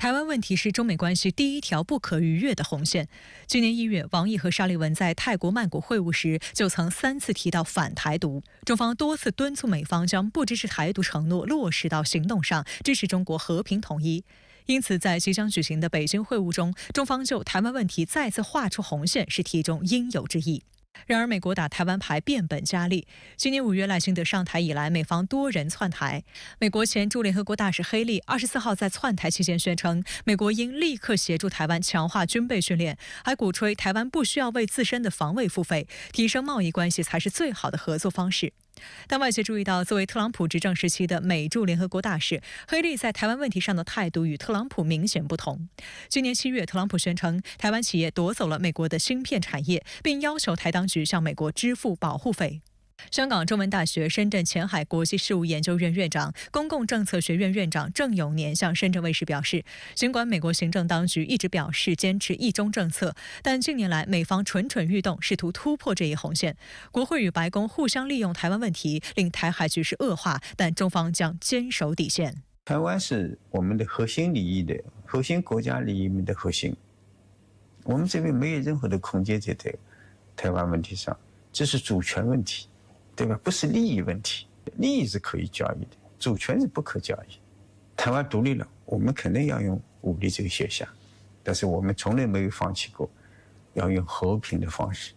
台湾问题是中美关系第一条不可逾越的红线。今年1月，王毅和沙利文在泰国曼谷会晤时，就曾3次提到反台独。中方多次敦促美方将不支持台独承诺落实到行动上，支持中国和平统一。因此，在即将举行的北京会晤中，中方就台湾问题再次画出红线，是题中应有之义。然而，美国打台湾牌变本加厉。今年5月赖清德上台以来，美方多人窜台。美国前驻联合国大使黑利24号在窜台期间宣称，美国应立刻协助台湾强化军备训练，还鼓吹台湾不需要为自身的防卫付费，提升贸易关系才是最好的合作方式。但外界注意到，作为特朗普执政时期的美驻联合国大使，黑利在台湾问题上的态度与特朗普明显不同。今年7月，特朗普宣称台湾企业夺走了美国的芯片产业，并要求台当局向美国支付保护费。香港中文大学深圳前海国际事务研究院院长、公共政策学院院长郑永年向深圳卫视表示，尽管美国行政当局一直表示坚持一中政策，但近年来美方蠢蠢欲动，试图突破这一红线。国会与白宫互相利用台湾问题，令台海局势恶化，但中方将坚守底线。台湾是我们的核心利益的核心国家利益的核心，我们这边没有任何的空间在台湾问题上，这是主权问题。对吧？不是利益问题，利益是可以交易的，主权是不可交易。台湾独立了，我们肯定要用武力这个现象，但是我们从来没有放弃过要用和平的方式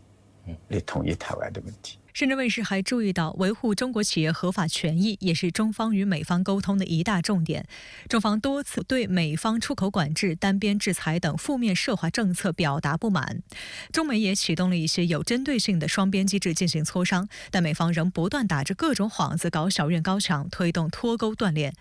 来统一台湾的问题。深圳卫视还注意到，维护中国企业合法权益也是中方与美方沟通的一大重点。中方多次对美方出口管制、单边制裁等负面涉华政策表达不满，中美也启动了一些有针对性的双边机制进行磋商，但美方仍不断打着各种幌子搞小院高墙，推动脱钩断链。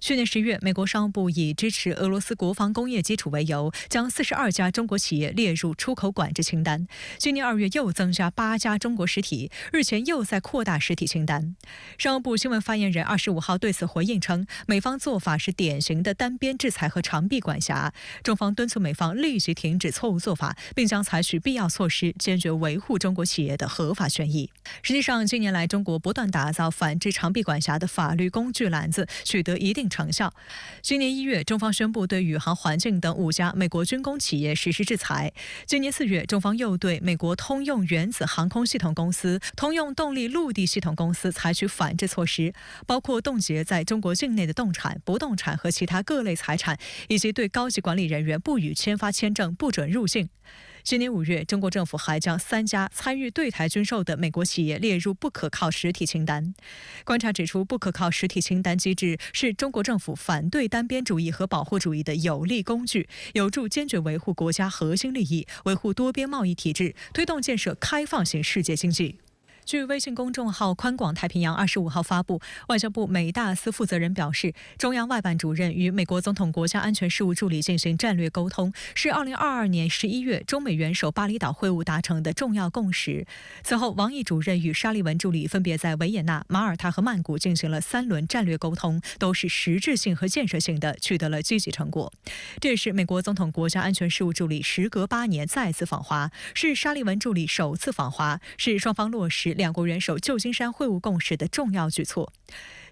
去年10月，美国商务部以支持俄罗斯国防工业基础为由，将42家中国企业列入出口管制清单。今年2月又增加8家中国实体，日前又在扩大实体清单。商务部新闻发言人25号对此回应称，美方做法是典型的单边制裁和长臂管辖，中方敦促美方立即停止错误做法，并将采取必要措施，坚决维护中国企业的合法权益。实际上，近年来中国不断打造反制长臂管辖的法律工具篮子，取得一定成效。今年1月，中方宣布对宇航环境等5家美国军工企业实施制裁。今年4月，中方又对美国通用原子航空系统公司、通用动力陆地系统公司采取反制措施，包括冻结在中国境内的动产、不动产和其他各类财产，以及对高级管理人员不予签发签证、不准入境。今年5月，中国政府还将3家参与对台军售的美国企业列入不可靠实体清单。观察指出，不可靠实体清单机制是中国政府反对单边主义和保护主义的有力工具，有助坚决维护国家核心利益，维护多边贸易体制，推动建设开放型世界经济。据微信公众号宽广太平洋25号发布，外交部美大司负责人表示，中央外办主任与美国总统国家安全事务助理进行战略沟通，是2022年11月中美元首巴厘岛会晤达成的重要共识。此后，王毅主任与沙利文助理分别在维也纳、马耳他和曼谷进行了3轮战略沟通，都是实质性和建设性的，取得了积极成果。这也是美国总统国家安全事务助理时隔8年再次访华，是沙利文助理首次访华，是双方落实两国元首旧金山会晤共识的重要举措。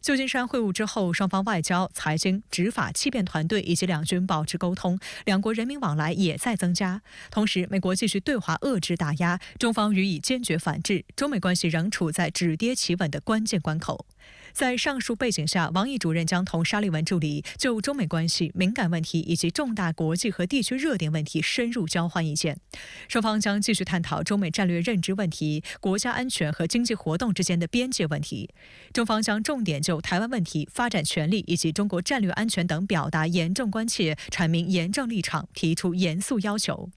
旧金山会晤之后，双方外交、财经、执法、气变团队以及两军保持沟通，两国人民往来也在增加。同时，美国继续对华遏制打压，中方予以坚决反制，中美关系仍处在止跌企稳的关键关口。在上述背景下，王毅主任将同沙利文助理就中美关系敏感问题以及重大国际和地区热点问题深入交换意见。双方将继续探讨中美战略认知问题、国家安全和经济活动之间的边界问题。中方将重点就台湾问题、发展权利以及中国战略安全等表达严重关切，阐明严正立场，提出严肃要求。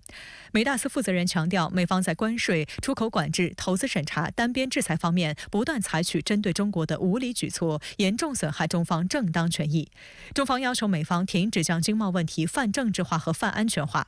美大司负责人强调，美方在关税、出口管制、投资审查、单边制裁方面不断采取针对中国的无理举措，严重损害中方正当权益。中方要求美方停止将经贸问题泛政治化和泛安全化。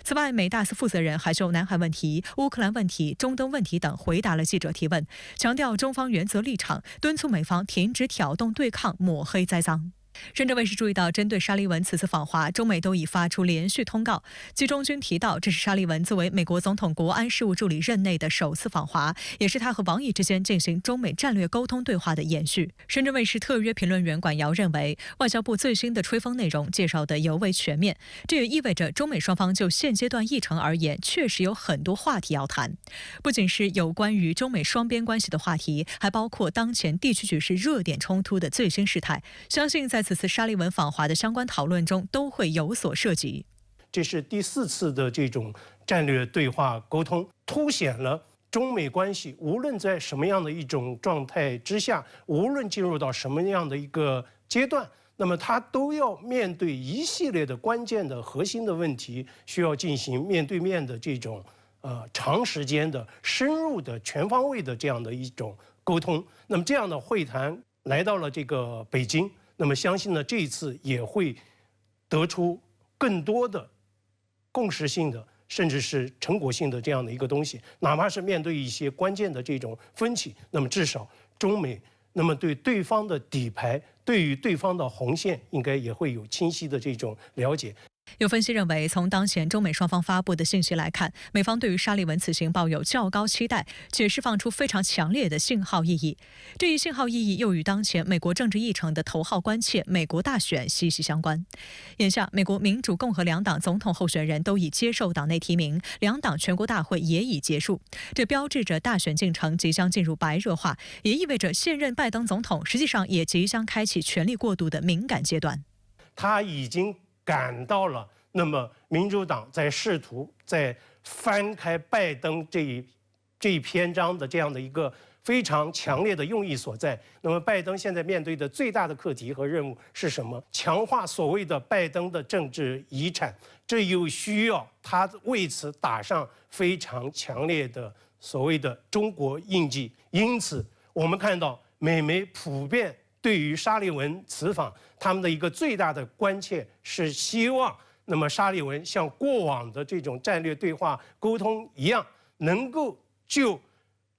此外，美大司负责人还就南海问题、乌克兰问题、中东问题等回答了记者提问，强调中方原则立场，敦促美方停止挑动对抗、抹黑栽赃。深圳卫视注意到，针对沙利文此次访华，中美都已发出连续通告。其中均提到，这是沙利文作为美国总统国安事务助理任内的首次访华，也是他和王毅之间进行中美战略沟通对话的延续。深圳卫视特约评论员管尧认为，外交部最新的吹风内容介绍的尤为全面，这也意味着中美双方就现阶段议程而言，确实有很多话题要谈。不仅是有关于中美双边关系的话题，还包括当前地区局势热点冲突的最新事态。相信在此次沙利文访华的相关讨论中都会有所涉及。这是第4次的这种战略对话沟通，凸显了中美关系无论在什么样的一种状态之下，无论进入到什么样的一个阶段，那么它都要面对一系列的关键的核心的问题，需要进行面对面的这种长时间的深入的全方位的这样的一种沟通。那么这样的会谈来到了这个北京，那么相信呢，这一次也会得出更多的共识性的，甚至是成果性的这样的一个东西。哪怕是面对一些关键的这种分歧，那么至少中美那么对对方的底牌，对于对方的红线，应该也会有清晰的这种了解。有分析认为，从当前中美双方发布的信息来看，美方对于沙利文此行抱有较高期待，且释放出非常强烈的信号意义。这一信号意义又与当前美国政治议程的头号关切美国大选息息相关。眼下，美国民主、共和两党总统候选人都已接受党内提名，两党全国大会也已结束，这标志着大选进程即将进入白热化，也意味着现任拜登总统实际上也即将开启权力过渡的敏感阶段。他已经感到了，那么民主党在试图在翻开拜登这一篇章的这样的一个非常强烈的用意所在。那么拜登现在面对的最大的课题和任务是什么？强化所谓的拜登的政治遗产，这又需要他为此打上非常强烈的所谓的中国印记。因此，我们看到美媒普遍对于沙利文此访，他们的一个最大的关切是希望，那么沙利文像过往的这种战略对话沟通一样，能够就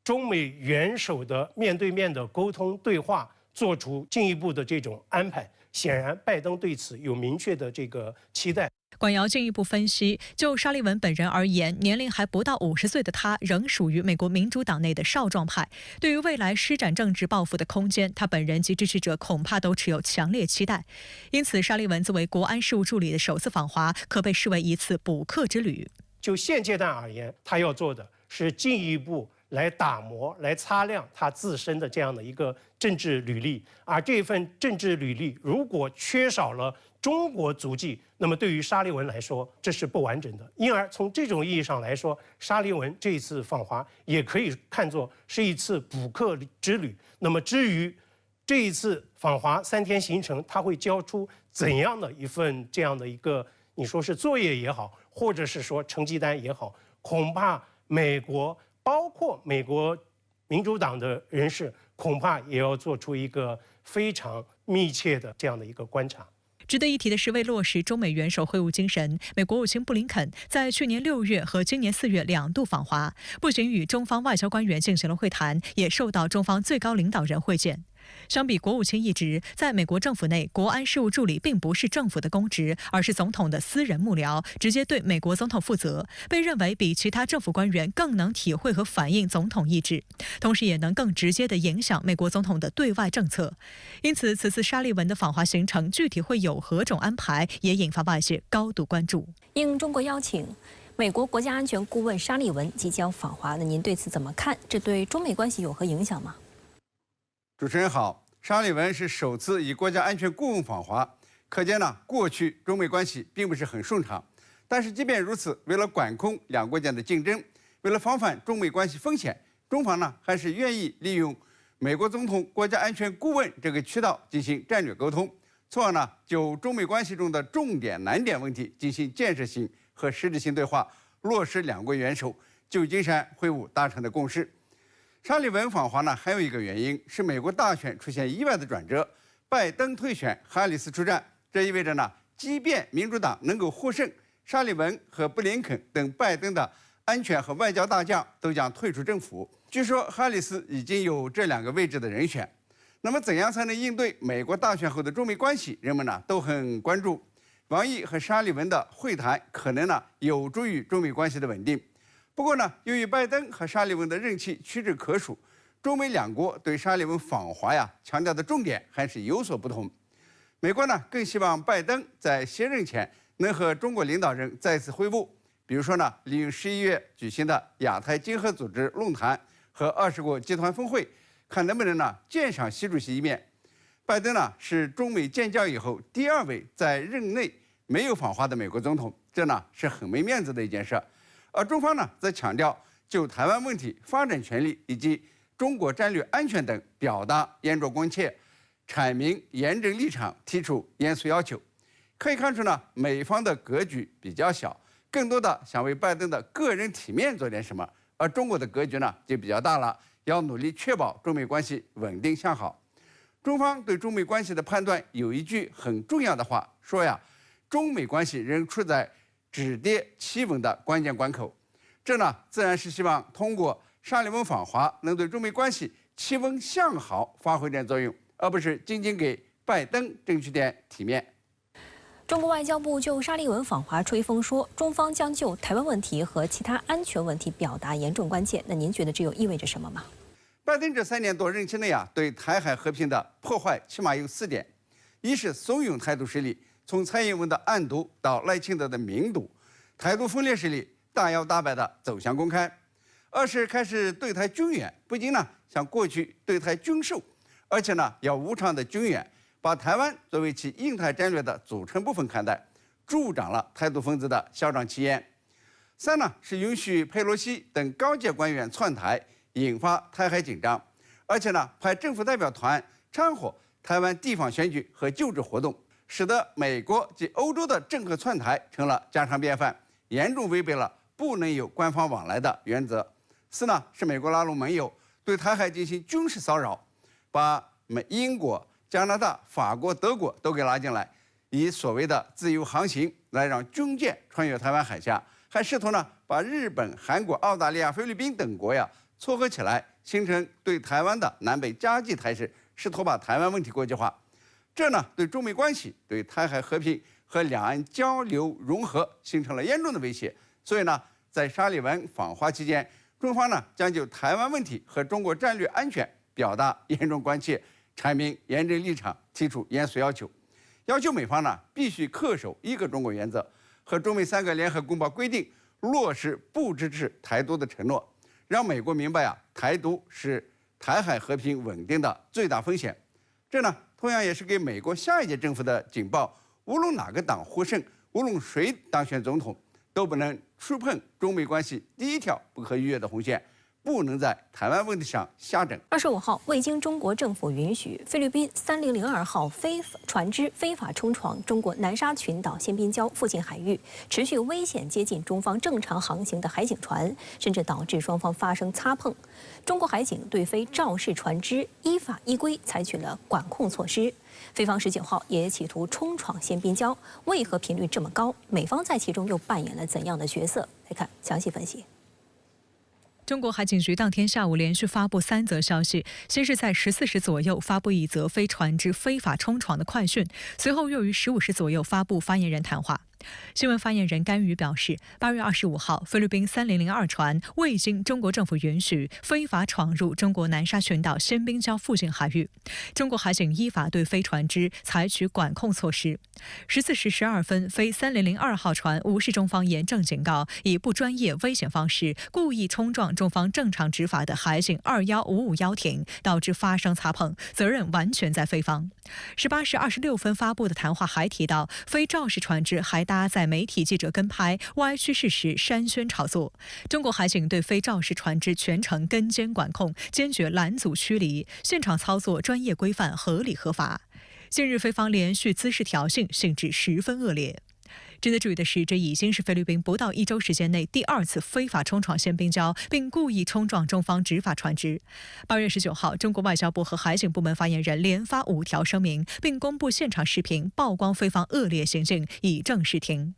中美元首的面对面的沟通对话做出进一步的这种安排。显然，拜登对此有明确的这个期待。管尧进一步分析，就沙利文本人而言，年龄还不到50岁的他，仍属于美国民主党内的少壮派。对于未来施展政治抱负的空间，他本人及支持者恐怕都持有强烈期待。因此，沙利文作为国安事务助理的首次访华，可被视为一次补课之旅。就现阶段而言，他要做的是进一步来打磨、来擦亮他自身的这样的一个政治履历，而这份政治履历如果缺少了中国足迹，那么对于沙利文来说，这是不完整的。因而从这种意义上来说，沙利文这一次访华也可以看作是一次补课之旅。那么至于这一次访华3天行程，他会交出怎样的一份这样的一个，你说是作业也好，或者是说成绩单也好，恐怕美国包括美国民主党的人士，恐怕也要做出一个非常密切的这样的一个观察。值得一提的是，为落实中美元首会晤精神，美国务卿布林肯在去年6月和今年4月2度访华，不仅与中方外交官员进行了会谈，也受到中方最高领导人会见。相比国务卿一职，在美国政府内，国安事务助理并不是政府的公职，而是总统的私人幕僚，直接对美国总统负责，被认为比其他政府官员更能体会和反映总统意志，同时也能更直接地影响美国总统的对外政策。因此，此次沙利文的访华行程具体会有何种安排，也引发外界高度关注。应中国邀请，美国国家安全顾问沙利文即将访华，那您对此怎么看？这对中美关系有何影响吗？主持人好，沙利文是首次以国家安全顾问访华，可见呢，过去中美关系并不是很顺畅。但是即便如此，为了管控两国间的竞争，为了防范中美关系风险，中方呢还是愿意利用美国总统国家安全顾问这个渠道进行战略沟通，从而呢就中美关系中的重点难点问题进行建设性和实质性对话，落实两国元首旧金山会晤达成的共识。沙利文访华呢，还有一个原因是美国大选出现意外的转折，拜登退选，哈里斯出战。这意味着呢，即便民主党能够获胜，沙利文和布林肯等拜登的安全和外交大将都将退出政府。据说哈里斯已经有这2个位置的人选。那么，怎样才能应对美国大选后的中美关系？人们呢都很关注。王毅和沙利文的会谈可能呢有助于中美关系的稳定。不过呢，由于拜登和沙利文的任期屈指可数，中美两国对沙利文访华强调的重点还是有所不同。美国呢更希望拜登在卸任前能和中国领导人再次会晤，比如说呢，利用11月举行的亚太经合组织论坛和20国集团峰会，看能不能呢见上习主席一面。拜登呢是中美建交以后第2位在任内没有访华的美国总统，这呢是很没面子的一件事。而中方呢则强调就台湾问题、发展权利以及中国战略安全等表达严重关切，阐明严正立场，提出严肃要求。可以看出呢，美方的格局比较小，更多的想为拜登的个人体面做点什么，而中国的格局呢就比较大了，要努力确保中美关系稳定向好。中方对中美关系的判断有一句很重要的话，说中美关系仍处在止跌企稳的关键关口。这呢自然是希望通过沙利文访华能对中美关系企稳向好发挥点作用，而不是仅仅给拜登争取点体面。中国外交部就沙利文访华吹风说，中方将就台湾问题和其他安全问题表达严重关切。那您觉得这又意味着什么吗？拜登这3年多任期内对台海和平的破坏起码有4点：一是怂恿台独势力，从蔡英文的暗独到赖清德的明独，台独分裂势力大摇大摆地走向公开；二是开始对台军演，不仅呢像过去对台军售，而且呢要无偿的军演，把台湾作为其印太战略的组成部分看待，助长了台独分子的嚣张气焰。3呢是允许佩洛西等高阶官员窜台，引发台海紧张，而且呢派政府代表团掺和台湾地方选举和救治活动，使得美国及欧洲的政客窜台成了家常便饭，严重违背了不能有官方往来的原则。4呢是美国拉拢盟友对台海进行军事骚扰，把英国、加拿大、法国、德国都给拉进来，以所谓的自由航行来让军舰穿越台湾海峡，还试图呢把日本、韩国、澳大利亚、菲律宾等国撮合起来，形成对台湾的南北夹击态势，试图把台湾问题国际化。这呢对中美关系、对台海和平和两岸交流融合形成了严重的威胁。所以呢，在沙利文访华期间，中方呢将就台湾问题和中国战略安全表达严重关切，阐明严正立场，提出严肃要求，要求美方呢必须恪守一个中国原则和中美3个联合公报规定，落实不支持台独的承诺，让美国明白台独是台海和平稳定的最大风险。这呢同样也是给美国下一届政府的警报，无论哪个党获胜，无论谁当选总统，都不能触碰中美关系第1条不可逾越的红线，不能在台湾问题上瞎整。25号，未经中国政府允许，菲律宾3002号船只非法冲闯中国南沙群岛仙宾礁附近海域，持续危险接近中方正常航行的海警船，甚至导致双方发生擦碰。中国海警对非肇事船只依法依规采取了管控措施。菲方19号也企图冲闯仙宾礁，为何频率这么高？美方在其中又扮演了怎样的角色？来看详细分析。中国海警局当天下午连续发布3则消息，先是在14时左右发布1则非船只非法冲闯的快讯，随后又于15时左右发布发言人谈话。新闻发言人甘宇表示，8月25号，菲律宾3002船未经中国政府允许，非法闯入中国南沙群岛仙宾礁附近海域。中国海警依法对非船只采取管控措施。14时12分，非3002号船无视中方严正警告，以不专业、危险方式故意冲撞中方正常执法的海警21551艇，导致发生擦碰，责任完全在菲方。18时26分发布的谈话还提到，非肇事船只还搭载媒体记者跟拍，歪曲事实，煽宣炒作。中国海警对非肇事船只全程跟监管控，坚决拦阻驱离，现场操作专业规范、合理合法。近日菲方连续滋事挑衅，性质十分恶劣。值得注意的是，这已经是菲律宾不到1周时间内第2次非法冲闯仙宾礁，并故意冲撞中方执法船只。8月19号，中国外交部和海警部门发言人连发5条声明，并公布现场视频，曝光菲方恶劣行径，以正视听。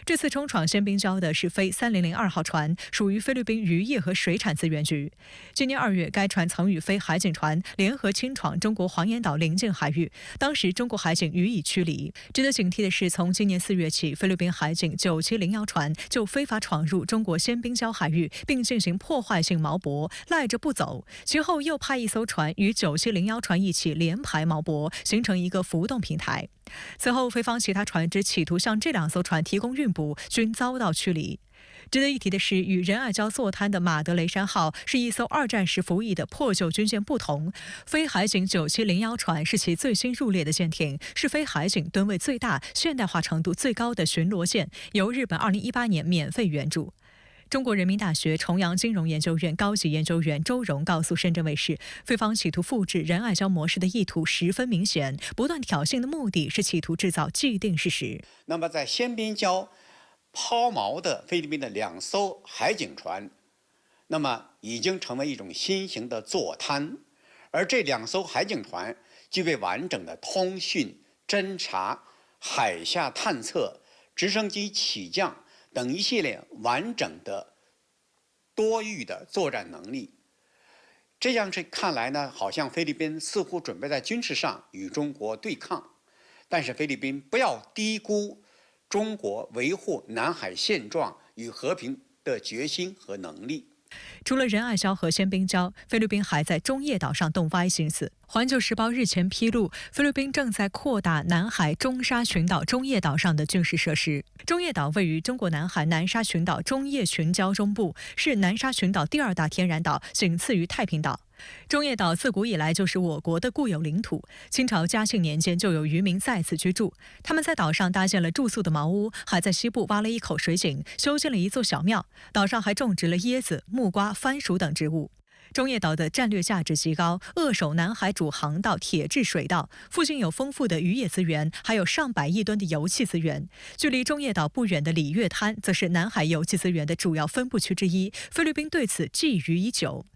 这次冲闯宪兵礁的是非3002号船，属于菲律宾渔业和水产资源局。今年2月，该船曾与非海警船联合侵闯中国黄岩岛邻近海域，当时中国海警予以驱离。值得警惕的是，从今年4月起，菲律宾海警9701船就非法闯入中国宪兵礁海域，并进行破坏性锚泊，赖着不走。其后又派一艘船与9701船一起连排锚泊，形成一个浮动平台。此后，菲方其他船只企图向这2艘船提供运补，均遭到驱离。值得一提的是，与仁爱礁坐滩的马德雷山号是一艘2战时服役的破旧军舰不同，非海警9701船是其最新入列的舰艇，是非海警吨位最大、现代化程度最高的巡逻舰，由日本2018年免费援助。中国人民大学重阳金融研究院高级研究员周荣告诉深圳卫视，菲方企图复制仁爱礁模式的意图十分明显，不断挑衅的目的是企图制造既定事实。那么在宪兵礁抛锚的菲律宾的2艘海警船，那么已经成为一种新型的坐滩，而这2艘海警船具备完整的通讯、侦察、海下探测、直升机起降等一系列完整的多域的作战能力。这样看来呢，好像菲律宾似乎准备在军事上与中国对抗，但是菲律宾不要低估中国维护南海现状与和平的决心和能力。除了仁爱礁和宪兵礁，菲律宾还在中业岛上动歪心思。环球时报日前披露，菲律宾正在扩大南海中沙群岛中业岛上的军事设施。中业岛位于中国南海南沙群岛中业群礁中部，是南沙群岛第2大天然岛，仅次于太平岛。中业岛自古以来就是我国的固有领土，清朝嘉庆年间就有渔民在此居住。他们在岛上搭建了住宿的茅屋，还在西部挖了一口水井，修建了一座小庙。岛上还种植了椰子、木瓜、番薯等植物。中业岛的战略价值极高，扼守南海主航道铁质水道，附近有丰富的渔业资源，还有上百亿吨的油气资源。距离中业岛不远的里月滩，则是南海油气资源的主要分布区之一。菲律宾对此觊觎已久。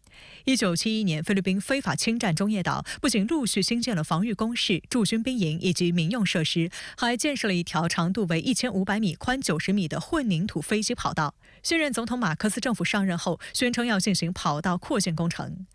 1971年，菲律宾非法侵占中业岛，不仅陆续兴建了防御工事、驻军兵营以及民用设施，还建设了一条长度为1500米、宽90米的混凝土飞机跑道。现任总统马克思政府上任后，宣称要进行跑道扩建工程。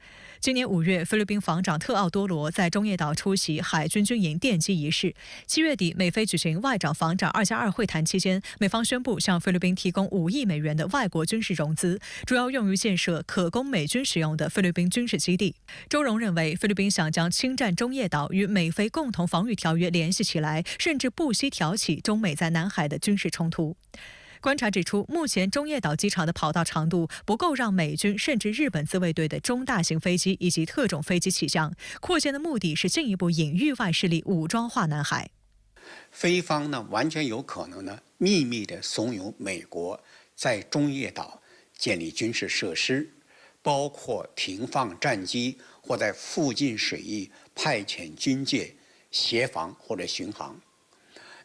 今年5月，菲律宾防长特奥多罗在中业岛出席海军军营奠基仪式。7月底，美菲举行外长防长2+2会谈期间，美方宣布向菲律宾提供5亿美元的外国军事融资，主要用于建设可供美军使用的菲律宾军事基地。周荣认为，菲律宾想将侵占中业岛与美菲共同防御条约联系起来，甚至不惜挑起中美在南海的军事冲突。观察指出，目前中业岛机场的跑道长度不够让美军甚至日本自卫队的中大型飞机以及特种飞机起降。扩建的目的是进一步隐喻外势力武装化南海。菲方呢，完全有可能呢，秘密地怂恿美国在中业岛建立军事设施，包括停放战机或在附近水域派遣军舰协防或者巡航。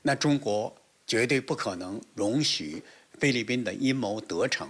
那中国绝对不可能容许菲律宾的阴谋得逞。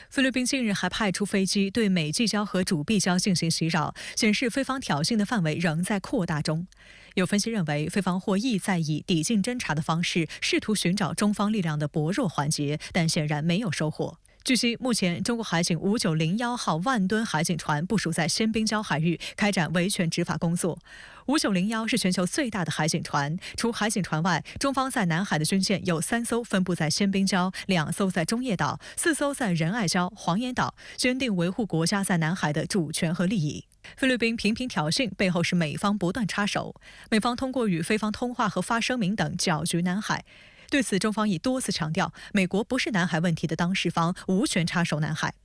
菲律宾近日还派出飞机对美济礁和主碧礁进行袭扰，显示菲方挑衅的范围仍在扩大中。有分析认为，菲方或意在以抵近侦察的方式试图寻找中方力量的薄弱环节，但显然没有收获。据悉，目前中国海警5901号万吨海警船部署在宪兵礁海域，开展维权执法工作。5901是全球最大的海警船，除海警船外，中方在南海的军舰有3艘分布在宪兵礁，2艘在中业岛，4艘在仁爱礁、黄岩岛，坚定维护国家在南海的主权和利益。菲律宾频频挑衅，背后是美方不断插手。美方通过与菲方通话和发声明等搅局南海。对此，中方已多次强调，美国不是南海问题的当事方，无权插手南海。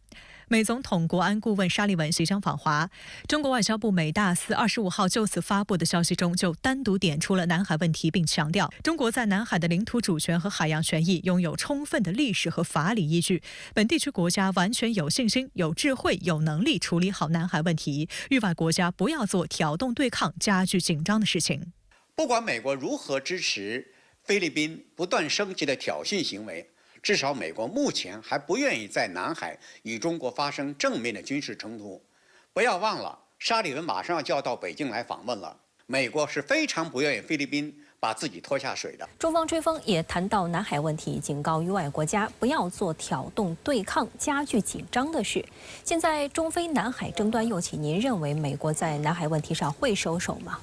美总统国安顾问沙利文即将访华，中国外交部美大司25号就此发布的消息中，就单独点出了南海问题，并强调中国在南海的领土主权和海洋权益拥有充分的历史和法理依据，本地区国家完全有信心、有智慧、有能力处理好南海问题，域外国家不要做挑动对抗、加剧紧张的事情。不管美国如何支持菲律宾不断升级的挑衅行为，至少美国目前还不愿意在南海与中国发生正面的军事冲突。不要忘了，沙利文马上就要到北京来访问了。美国是非常不愿意菲律宾把自己拖下水的。中方追风也谈到南海问题，警告域外国家不要做挑动对抗、加剧紧张的事。现在中非南海争端又起，您认为美国在南海问题上会收手吗？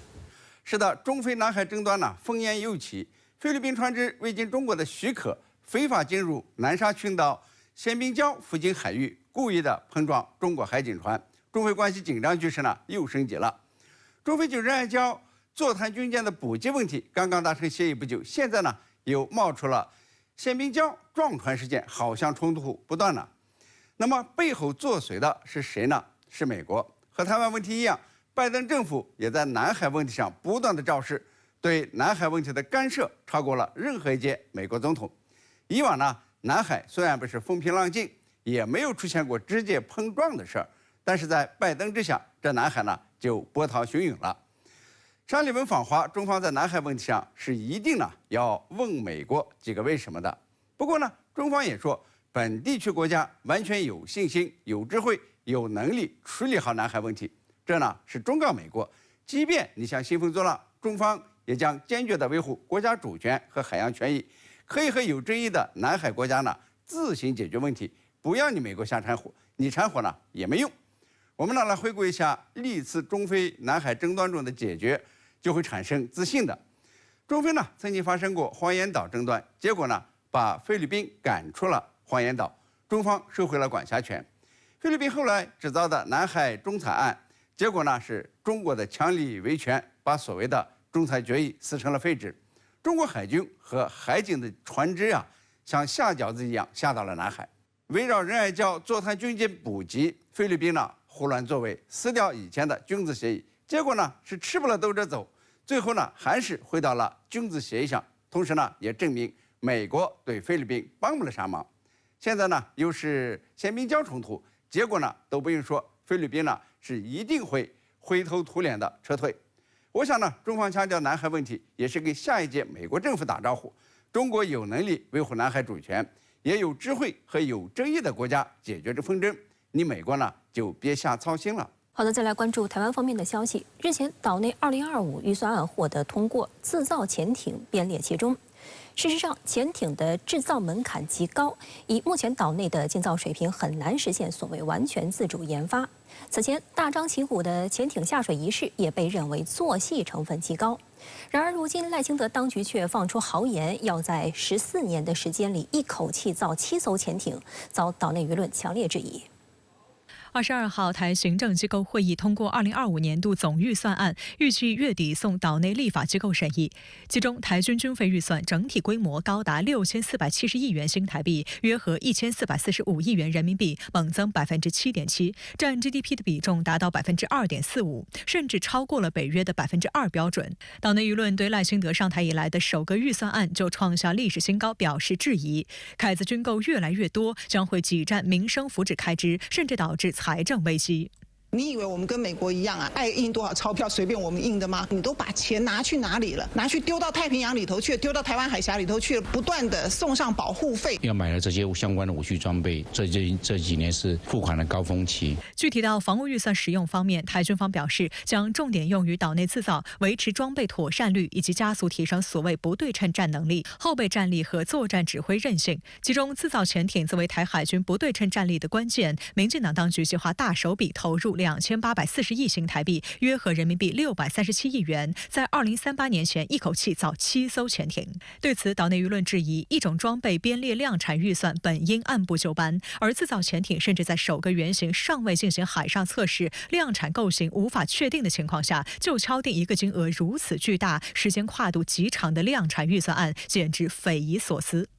是的，中非南海争端呢烽烟又起，菲律宾船只未经中国的许可，非法进入南沙群岛宪兵礁附近海域，故意的碰撞中国海警船，中非关系紧张局势呢又升级了。中非就仁爱礁坐滩军舰的补给问题刚刚达成协议不久，现在呢又冒出了宪兵礁撞船事件，好像冲突不断了。那么背后作祟的是谁呢？是美国。和台湾问题一样，拜登政府也在南海问题上不断的造势，对南海问题的干涉超过了任何一届美国总统。以往呢，南海虽然不是风平浪静，也没有出现过直接碰撞的事儿，但是在拜登之下，这南海呢就波涛汹涌了。沙利文访华，中方在南海问题上是一定呢要问美国几个为什么的。不过呢，中方也说，本地区国家完全有信心、有智慧、有能力处理好南海问题。这呢是忠告美国，即便你像兴风作浪，中方也将坚决地维护国家主权和海洋权益，可以和有争议的南海国家呢自行解决问题，不要你美国瞎掺和，你掺和呢也没用。我们呢来回顾一下历次中非南海争端中的解决，就会产生自信的。中非呢曾经发生过黄岩岛争端，结果呢把菲律宾赶出了黄岩岛，中方收回了管辖权。菲律宾后来制造的南海仲裁案，结果呢是中国的强力维权，把所谓的仲裁决议撕成了废纸。中国海军和海警的船只啊，像下饺子一样下到了南海。围绕仁爱礁坐滩军舰补给，菲律宾呢胡乱作为，撕掉以前的君子协议，结果呢是吃不了兜着走，最后呢还是回到了君子协议上。同时呢也证明美国对菲律宾帮不了啥忙。现在呢又是宪兵礁冲突，结果呢都不用说，菲律宾呢是一定会灰头土脸的撤退。我想呢，中方强调南海问题，也是给下一届美国政府打招呼。中国有能力维护南海主权，也有智慧和有争议的国家解决这纷争，你美国呢就别瞎操心了。好的，再来关注台湾方面的消息。日前，岛内2025预算案获得通过，自造潜艇编列其中。事实上，潜艇的制造门槛极高，以目前岛内的建造水平，很难实现所谓完全自主研发。此前，大张旗鼓的潜艇下水仪式也被认为作戏成分极高。然而，如今赖清德当局却放出豪言，要在14年的时间里一口气造7艘潜艇，遭岛内舆论强烈质疑。22号，台行政机构会议通过2025年度总预算案，预计月底送岛内立法机构审议。其中，台军军费预算整体规模高达6470亿元新台币，约合1445亿元人民币，猛增7.7%，占 GDP 的比重达到2.45%，甚至超过了北约的2%标准。岛内舆论对赖清德上台以来的首个预算案就创下历史新高表示质疑。凯子军购越来越多，将会挤占民生福祉开支，甚至导致财政危机。你以为我们跟美国一样啊，爱印多少钞票随便我们印的吗？你都把钱拿去哪里了？拿去丢到太平洋里头去，丢到台湾海峡里头去了，不断的送上保护费。要买了这些相关的武器装备，这几年是付款的高峰期。具体到防务预算使用方面，台军方表示将重点用于岛内自造、维持装备妥善率以及加速提升所谓不对称战能力、后备战力和作战指挥韧性。其中，自造潜艇作为台海军不对称战力的关键，民进党当局计划大手笔投入2840亿新台币，约合人民币637亿元，在2038年前一口气造7艘潜艇。对此，岛内舆论质疑，一种装备编列量产预算本应按部就班，而自造潜艇甚至在首个原型尚未进行海上测试、量产构型无法确定的情况下，就敲定一个金额如此巨大、时间跨度极长的量产预算案，简直匪夷所思。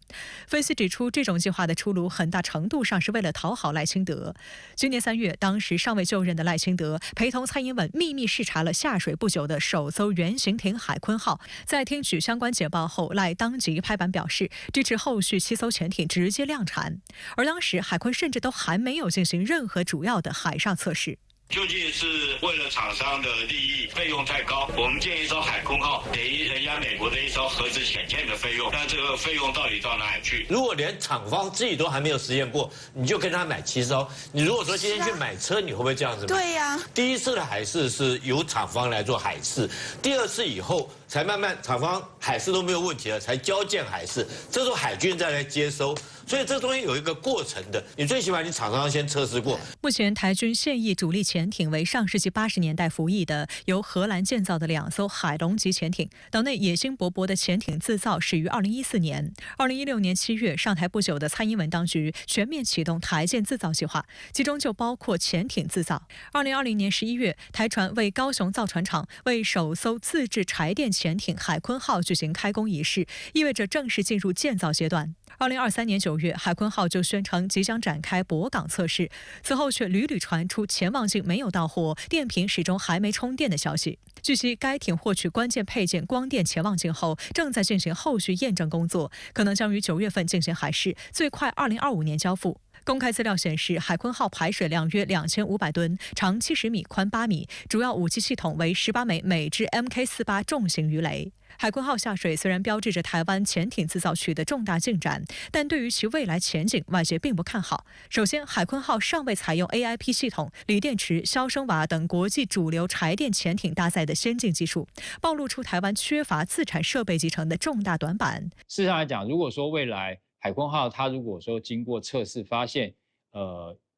分析指出，这种计划的出炉很大程度上是为了讨好赖清德。今年3月，当时尚未就任的赖清德陪同蔡英文秘密视察了下水不久的首艘原型艇海鲲号。在听取相关简报后，赖当即拍板表示支持后续7艘潜艇直接量产。而当时海鲲甚至都还没有进行任何主要的海上测试。究竟是为了厂商的利益，费用太高。我们建一艘海空号等于人家美国的一艘核子潜舰的费用，那这个费用到底到哪里去？如果连厂方自己都还没有实验过，你就跟他买7艘，你如果说今天去买车，你会不会这样子买？对呀。第一次的海试是由厂方来做海试，第2次以后才慢慢厂方海试都没有问题了，才交建海试，这时候海军再来接收。所以这东西有一个过程的，你最起码你厂商先测试过。目前台军现役主力潜艇为上世纪80年代服役的由荷兰建造的2艘海龙级潜艇。岛内野心勃勃的潜艇制造始于2014年。2016年7月上台不久的蔡英文当局全面启动台舰制造计划，其中就包括潜艇制造。2020年11月，台船为高雄造船厂为首艘自制柴电潜艇海鲲号举行开工仪式，意味着正式进入建造阶段。2023年9月，海鲲号就宣称即将展开泊港测试，此后却屡屡传出潜望镜没有到货、电瓶始终还没充电的消息。据悉，该艇获取关键配件光电潜望镜后，正在进行后续验证工作，可能将于9月份进行海试，最快2025年交付。公开资料显示，海鲲号排水量约2500吨，长70米，宽8米，主要武器系统为18枚美制 Mk48重型鱼雷。海鲲号下水虽然标志着台湾潜艇制造取得重大进展，但对于其未来前景，外界并不看好。首先，海鲲号尚未采用 AIP 系统、锂电池、消声瓦等国际主流柴电潜艇搭载的先进技术，暴露出台湾缺乏自产设备集成的重大短板。事实上来讲，如果说未来海鲲号它如果说经过测试发现，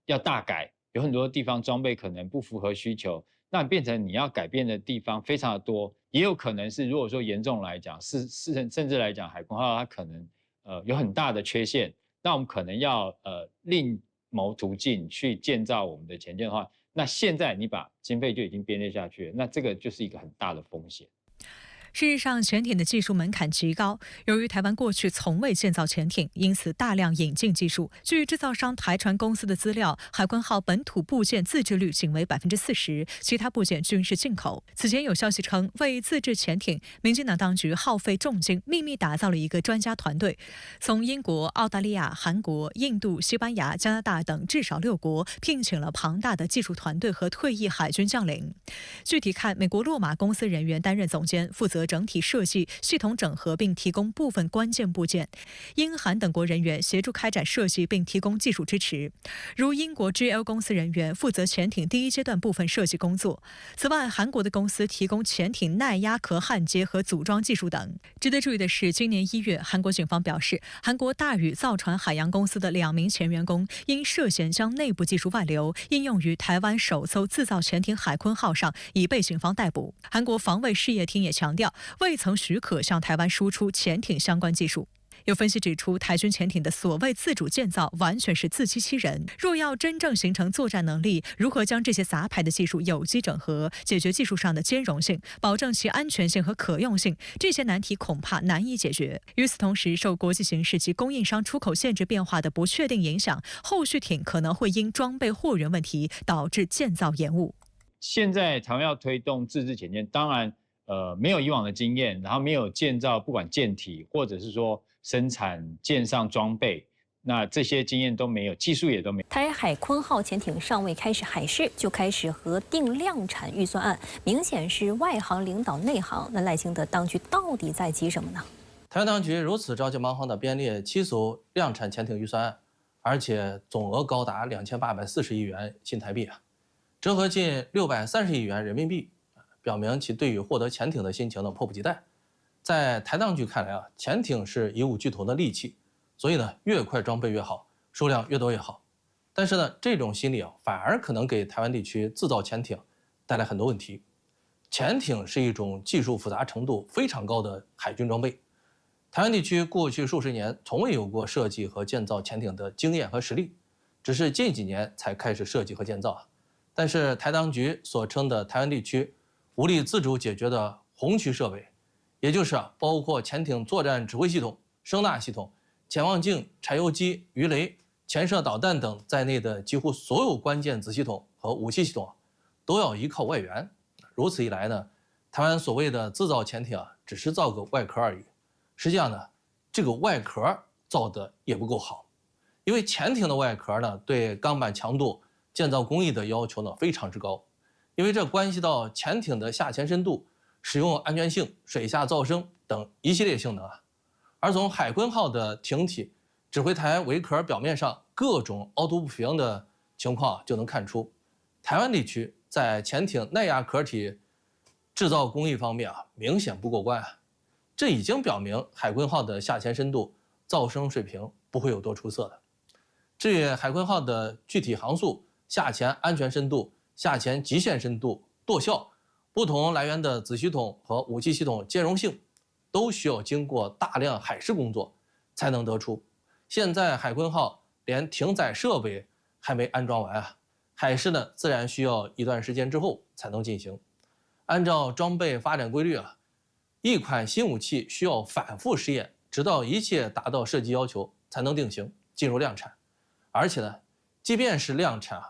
要大改，有很多地方装备可能不符合需求，那变成你要改变的地方非常的多，也有可能是如果说严重来讲，甚至来讲海鲲号它可能有很大的缺陷，那我们可能要另谋途径去建造我们的潜舰的话，那现在你把经费就已经编列下去了，那这个就是一个很大的风险。事实上，潜艇的技术门槛极高。由于台湾过去从未建造潜艇，因此大量引进技术。据制造商台船公司的资料，海鲲号本土部件自制率仅为40%，其他部件均是进口。此前有消息称，为自制潜艇，民进党当局耗费重金，秘密打造了一个专家团队，从英国、澳大利亚、韩国、印度、西班牙、加拿大等至少6国聘请了庞大的技术团队和退役海军将领。具体看，美国洛马公司人员担任总监，负责整体设计、系统整合并提供部分关键部件；英韩等国人员协助开展设计并提供技术支持。如英国 GL 公司人员负责潜艇第1阶段部分设计工作。此外，韩国的公司提供潜艇耐压壳焊接和组装技术等。值得注意的是，今年1月，韩国警方表示，韩国大宇造船海洋公司的2名前员工因涉嫌将内部技术外流，应用于台湾首艘自造潜艇海鲲号上，已被警方逮捕。韩国防卫事业厅也强调，未曾许可向台湾输出潜艇相关技术。有分析指出，台军潜艇的所谓自主建造完全是自欺欺人。若要真正形成作战能力，如何将这些杂牌的技术有机整合，解决技术上的兼容性，保证其安全性和可用性，这些难题恐怕难以解决。与此同时，受国际形势及供应商出口限制变化的不确定影响，后续艇可能会因装备货源问题导致建造延误。现在台湾要推动自制潜舰，当然没有以往的经验，然后没有建造不管舰体或者是说生产舰上装备，那这些经验都没有，技术也都没有。台海鲲号潜艇尚未开始海试，就开始核定量产预算案，明显是外行领导内行。那赖清德当局到底在急什么呢？台湾当局如此着急忙慌地编列7艘量产潜艇预算案，而且总额高达2840亿元新台币啊，折合近630亿元人民币，表明其对于获得潜艇的心情呢迫不及待。在台当局看来啊，潜艇是以武拒统的利器，所以呢越快装备越好，数量越多越好。但是呢这种心理啊，反而可能给台湾地区制造潜艇带来很多问题。潜艇是一种技术复杂程度非常高的海军装备，台湾地区过去数十年从未有过设计和建造潜艇的经验和实力，只是近几年才开始设计和建造啊。但是台当局所称的台湾地区无力自主解决的红区设备，也就是包括潜艇作战指挥系统、声纳系统、潜望镜、柴油机、鱼雷、潜射导弹等在内的几乎所有关键子系统和武器系统都要依靠外援。如此一来呢，台湾所谓的自造潜艇只是造个外壳而已。实际上呢，这个外壳造的也不够好，因为潜艇的外壳呢，对钢板强度、建造工艺的要求呢非常之高，因为这关系到潜艇的下潜深度、使用安全性、水下噪声等一系列性能啊。而从海鲲号的艇体、指挥台尾壳表面上各种凹凸不平的情况就能看出，台湾地区在潜艇耐压壳体制造工艺方面明显不过关啊。这已经表明海鲲号的下潜深度、噪声水平不会有多出色的。至于海鲲号的具体航速、下潜安全深度、下潜极限深度、舵效、不同来源的子系统和武器系统兼容性，都需要经过大量海试工作才能得出。现在海鲲号连停载设备还没安装完啊，海试呢自然需要一段时间之后才能进行。按照装备发展规律啊，一款新武器需要反复试验，直到一切达到设计要求才能定型进入量产。而且呢，即便是量产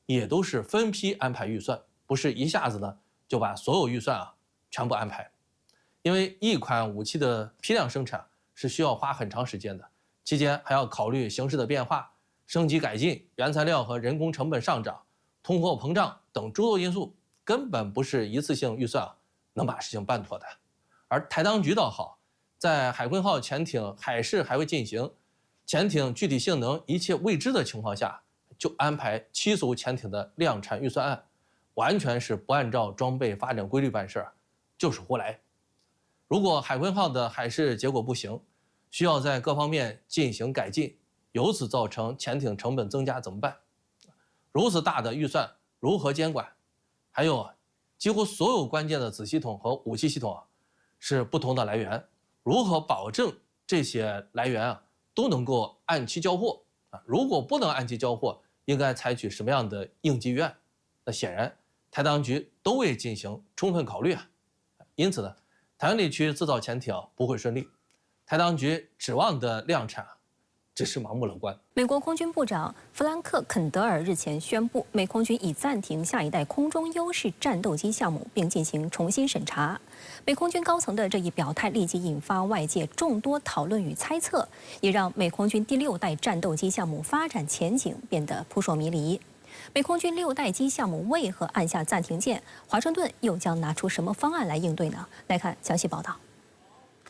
也都是分批安排预算，不是一下子呢就把所有预算全部安排。因为一款武器的批量生产是需要花很长时间的，期间还要考虑形势的变化、升级改进、原材料和人工成本上涨、通货膨胀等诸多因素，根本不是一次性预算能把事情办妥的。而台当局倒好，在海鲲号潜艇海试还未进行、潜艇具体性能一切未知的情况下，就安排7艘潜艇的量产预算案，完全是不按照装备发展规律办事，就是胡来。如果海鲲号的海试结果不行，需要在各方面进行改进，由此造成潜艇成本增加怎么办？如此大的预算如何监管？还有几乎所有关键的子系统和武器系统是不同的来源，如何保证这些来源都能够按期交货？如果不能按期交货，应该采取什么样的应急预案？那显然台当局都未进行充分考虑啊。因此呢，台湾地区制造潜艇不会顺利，台当局指望的量产只是盲目乐观。美国空军部长弗兰克·肯德尔日前宣布，美空军已暂停下一代空中优势战斗机项目，并进行重新审查。美空军高层的这一表态立即引发外界众多讨论与猜测，也让美空军第6代战斗机项目发展前景变得扑朔迷离。美空军6代机项目为何按下暂停键？华盛顿又将拿出什么方案来应对呢？来看详细报道。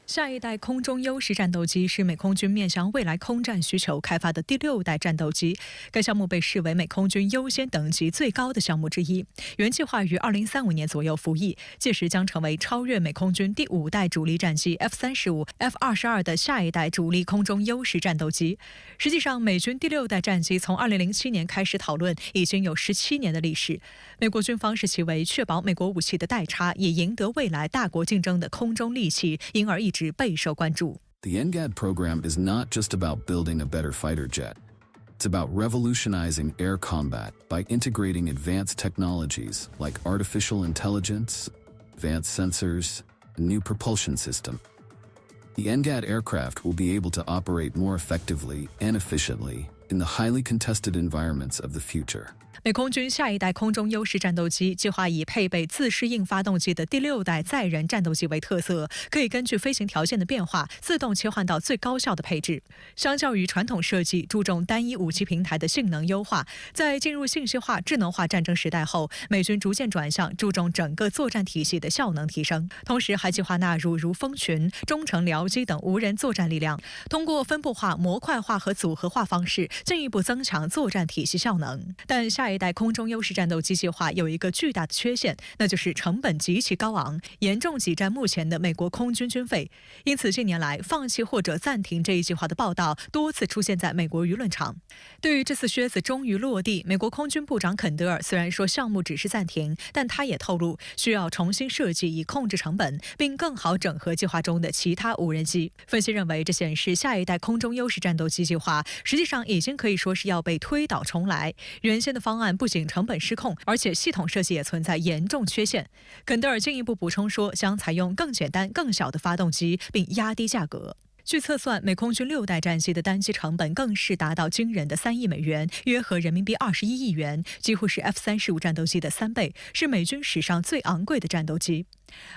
下一代空中优势战斗机是美空军面向未来空战需求开发的第6代战斗机。该项目被视为美空军优先等级最高的项目之一，原计划于2035年左右服役，届时将成为超越美空军第5代主力战机 F-35、F-22的下一代主力空中优势战斗机。实际上，美军第6代战机从2007年开始讨论，已经有17年的历史。美国军方视其为确保美国武器的代差，也赢得未来大国竞争的空中利器，因而一直备受关注。The NGAD program is not just about building a better fighter jet. It's about revolutionizing air combat by integrating advanced technologies like artificial intelligence, advanced sensors, and new propulsion system. The NGAD aircraft will be able to operate more effectively and efficiently in the highly contested environments of the future. 美空军下一代空中优势战斗机计划以配备自适应发动机的第6代载人战斗机为特色，可以根据飞行条件的变化自动切换到最高效的配置。相较于传统设计注重单一武器平台的性能优化，在进入信息化、智能化战争时代后，美军逐渐转向注重整个作战体系的效能提升，同时还计划纳入如蜂群、中程僚机等无人作战力量，通过分布化、模块化和组合化方式进一步增强作战体系效能。但下一代空中优势战斗机计划有一个巨大的缺陷，那就是成本极其高昂，严重挤占目前的美国空军军费。因此，近年来放弃或者暂停这一计划的报道多次出现在美国舆论场。对于这次靴子终于落地，美国空军部长肯德尔虽然说项目只是暂停，但他也透露需要重新设计以控制成本，并更好整合计划中的其他无人机。分析认为，这显示下一代空中优势战斗机计划实际上已经可以说是要被推倒重来。原先的方案不仅成本失控，而且系统设计也存在严重缺陷。肯德尔进一步补充说，将采用更简单、更小的发动机，并压低价格。据测算，美空军6代战机的单机成本更是达到惊人的3亿美元，约合人民币21亿元，几乎是 F-35战斗机的3倍，是美军史上最昂贵的战斗机。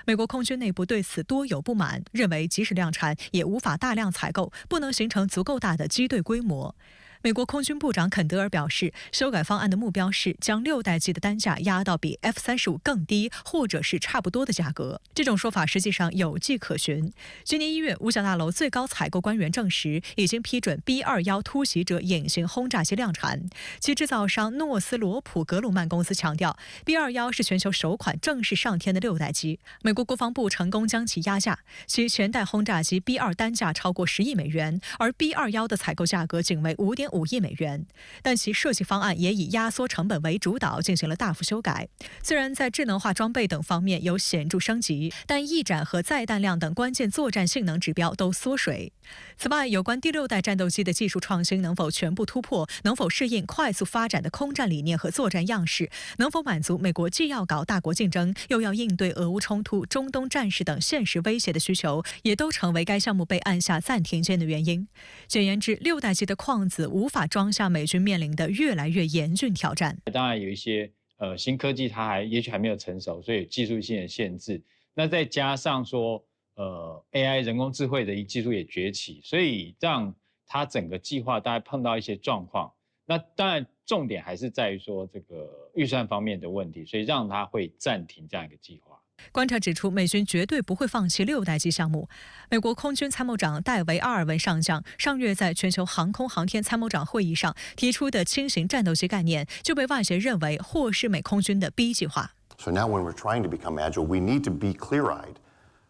美国空军内部对此多有不满，认为即使量产，也无法大量采购，不能形成足够大的机队规模。美国空军部长肯德尔表示，修改方案的目标是将6代机的单价压到比 F-35更低，或者是差不多的价格。这种说法实际上有迹可循。今年1月，五角大楼最高采购官员证实，已经批准 B-21突袭者隐形轰炸机量产。其制造商诺斯罗普格鲁曼公司强调 ，B-21是全球首款正式上天的6代机。美国国防部成功将其压价，其全代轰炸机 B-2单价超过10亿美元，而 B-21的采购价格仅为5.5亿美元。但其设计方案也以压缩成本为主导，进行了大幅修改。虽然在智能化装备等方面有显著升级，但翼展和载弹量等关键作战性能指标都缩水。此外，有关第6代战斗机的技术创新能否全部突破，能否适应快速发展的空战理念和作战样式，能否满足美国既要搞大国竞争，又要应对俄乌冲突、中东战事等现实威胁的需求，也都成为该项目被按下暂停键的原因。简言之，6代机的框子无法装下美军面临的越来越严峻挑战。当然有一些新科技它也许还没有成熟，所以有技术性的限制。那再加上说AI 人工智慧的技术也崛起，所以让它整个计划大概碰到一些状况。那当然重点还是在于说这个预算方面的问题，所以让它会暂停这样一个计划。观察指出，美军绝对不会放弃6代机项目。美国空军参谋长戴维·阿尔文上将上月在全球航空航天参谋长会议上提出的轻型战斗机概念，就被外界认为或是美空军的 B 计划。So now when we're trying to become agile, we need to be clear-eyed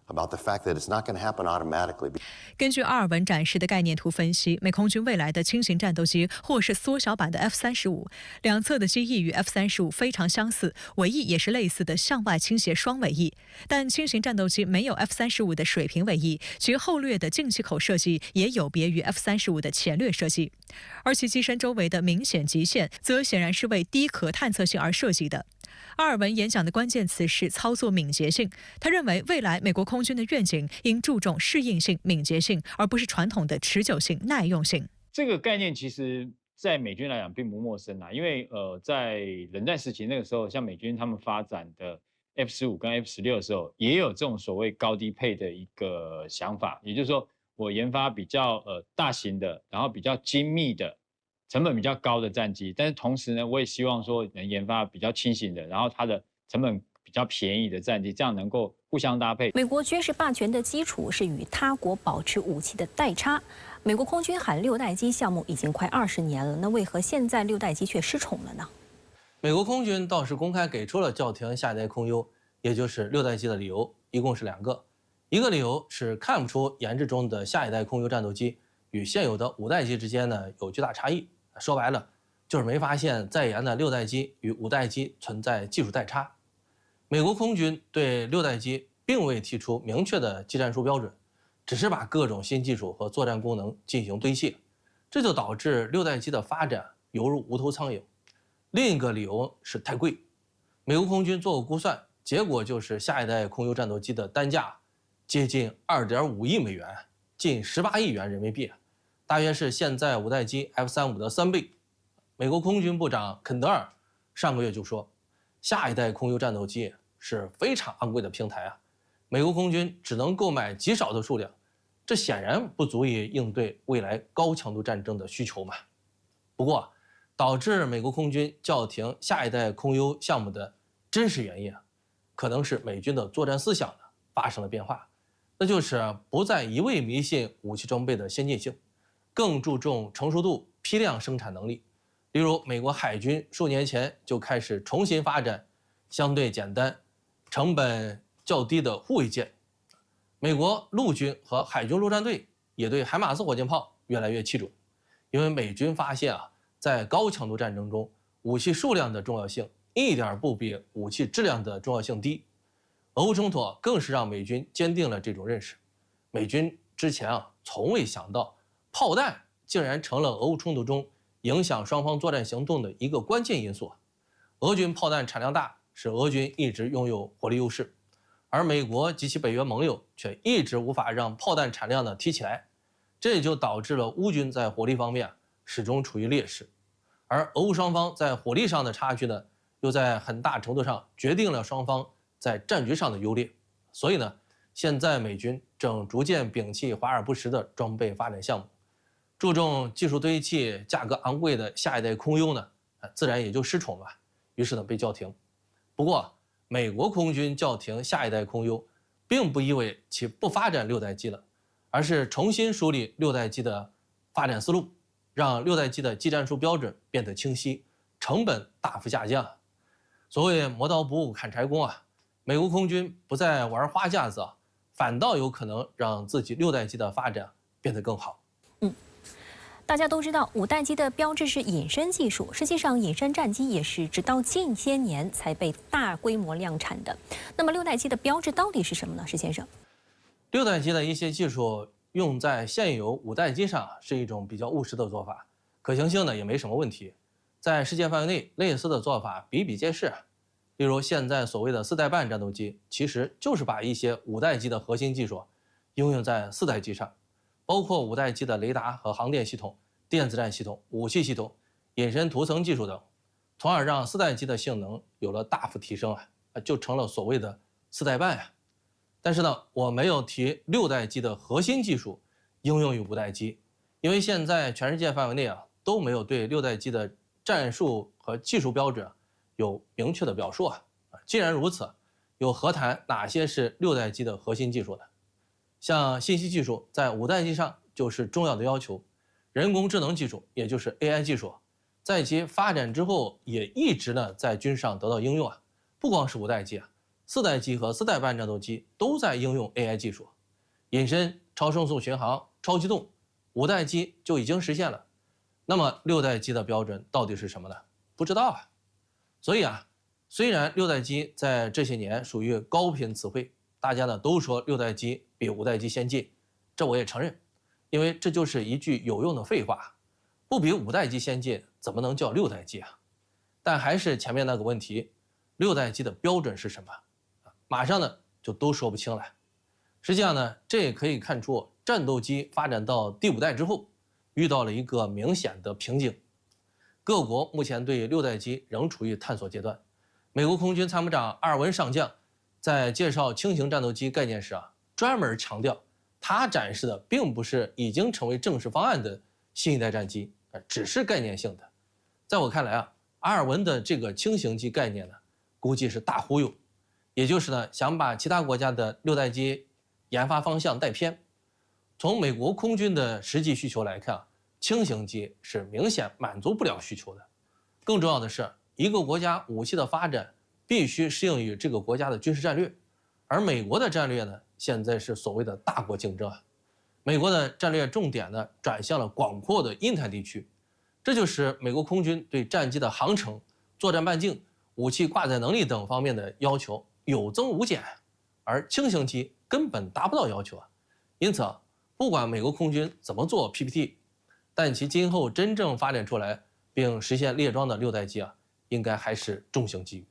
about the fact that it's not going to happen automatically. 根据阿尔文展示的概念图分析，美空军未来的轻型战斗机或是缩小版的 F-35，两侧的机翼与 F-35非常相似，尾翼也是类似的向外倾斜双尾翼。但轻型战斗机没有 F-35的水平尾翼，其后掠的进气口设计也有别于 F-35的前掠设计，而其机身周围的明显极限则显然是为低可探测性而设计的。阿尔文演讲的关键词是操作敏捷性。他认为，未来美国空军的愿景应注重适应性、敏捷性，而不是传统的持久性、耐用性。这个概念其实在美军来讲并不陌生因为在冷战时期那个时候，像美军他们发展的 F-15跟 F-16的时候，也有这种所谓高低配的一个想法，也就是说，我研发比较大型的，然后比较精密的。成本比较高的战机，但是同时呢，我也希望说能研发比较轻型的，然后它的成本比较便宜的战机，这样能够互相搭配。美国军事霸权的基础是与他国保持武器的代差。美国空军喊6代机项目已经快20年了，那为何现在6代机却失宠了呢？美国空军倒是公开给出了叫停下一代空优，也就是6代机的理由，一共是2个。一个理由是看不出研制中的下一代空优战斗机与现有的5代机之间呢有巨大差异。说白了，就是没发现在研的6代机与5代机存在技术代差。美国空军对6代机并未提出明确的技战术标准，只是把各种新技术和作战功能进行堆砌，这就导致6代机的发展犹如无头苍蝇。另一个理由是太贵，美国空军做过估算，结果就是下一代空优战斗机的单价接近2.5亿美元，近18亿元人民币。大约是现在5代机 F-35的3倍。美国空军部长肯德尔上个月就说，下一代空优战斗机是非常昂贵的平台美国空军只能购买极少的数量，这显然不足以应对未来高强度战争的需求嘛。不过，导致美国空军叫停下一代空优项目的真实原因可能是美军的作战思想发生了变化，那就是不再一味迷信武器装备的先进性，更注重成熟度、批量生产能力。例如，美国海军数年前就开始重新发展相对简单、成本较低的护卫舰。美国陆军和海军陆战队也对海马斯火箭炮越来越器重，因为美军发现在高强度战争中，武器数量的重要性一点不比武器质量的重要性低。俄乌冲突更是让美军坚定了这种认识。美军之前从未想到炮弹竟然成了俄乌冲突中影响双方作战行动的一个关键因素。俄军炮弹产量大，使俄军一直拥有火力优势，而美国及其北约盟友却一直无法让炮弹产量提起来，这也就导致了乌军在火力方面始终处于劣势。而俄乌双方在火力上的差距又在很大程度上决定了双方在战局上的优劣。所以现在美军正逐渐摒弃华而不实的装备发展项目，注重技术堆砌、价格昂贵的下一代空优呢，自然也就失宠了，于是呢被叫停。不过，美国空军叫停下一代空优，并不意味其不发展6代机了，而是重新梳理6代机的发展思路，让6代机的技战术标准变得清晰，成本大幅下降。所谓磨刀不误砍柴工啊，美国空军不再玩花架子，反倒有可能让自己6代机的发展变得更好。大家都知道，5代机的标志是隐身技术。实际上，隐身战机也是直到近些年才被大规模量产的。那么，6代机的标志到底是什么呢？石先生，6代机的一些技术用在现有5代机上是一种比较务实的做法，可行性呢也没什么问题。在世界范围内，类似的做法比比皆是。例如，现在所谓的4代半战斗机，其实就是把一些5代机的核心技术应用在4代机上。包括5代机的雷达和航电系统、电子战系统、武器系统、隐身涂层技术等，从而让4代机的性能有了大幅提升就成了所谓的4代半但是呢，我没有提6代机的核心技术应用于5代机，因为现在全世界范围内都没有对6代机的战术和技术标准有明确的表述既然如此，又何谈哪些是6代机的核心技术呢？像信息技术在5代机上就是重要的要求，人工智能技术也就是 AI 技术，在其发展之后也一直呢在军上得到应用不光是5代机4代机和4代半战斗机都在应用 AI 技术，隐身、超声速巡航、超机动，5代机就已经实现了。那么6代机的标准到底是什么呢？不知道所以虽然6代机在这些年属于高频词汇，大家呢都说6代机比5代机先进，这我也承认，因为这就是一句有用的废话。不比5代机先进，怎么能叫6代机但还是前面那个问题，6代机的标准是什么？马上呢就都说不清了。实际上呢，这也可以看出战斗机发展到第5代之后，遇到了一个明显的瓶颈。各国目前对6代机仍处于探索阶段。美国空军参谋长阿尔文上将在介绍轻型战斗机概念时专门强调，他展示的并不是已经成为正式方案的新一代战机，只是概念性的。在我看来阿尔文的这个轻型机概念呢，估计是大忽悠，也就是呢想把其他国家的6代机研发方向带偏。从美国空军的实际需求来看轻型机是明显满足不了需求的。更重要的是，一个国家武器的发展必须适应于这个国家的军事战略，而美国的战略呢，现在是所谓的大国竞争美国的战略重点呢转向了广阔的印太地区，这就使美国空军对战机的航程、作战半径、武器挂载能力等方面的要求有增无减，而轻型机根本达不到要求因此不管美国空军怎么做 PPT， 但其今后真正发展出来并实现列装的6代机应该还是重型机。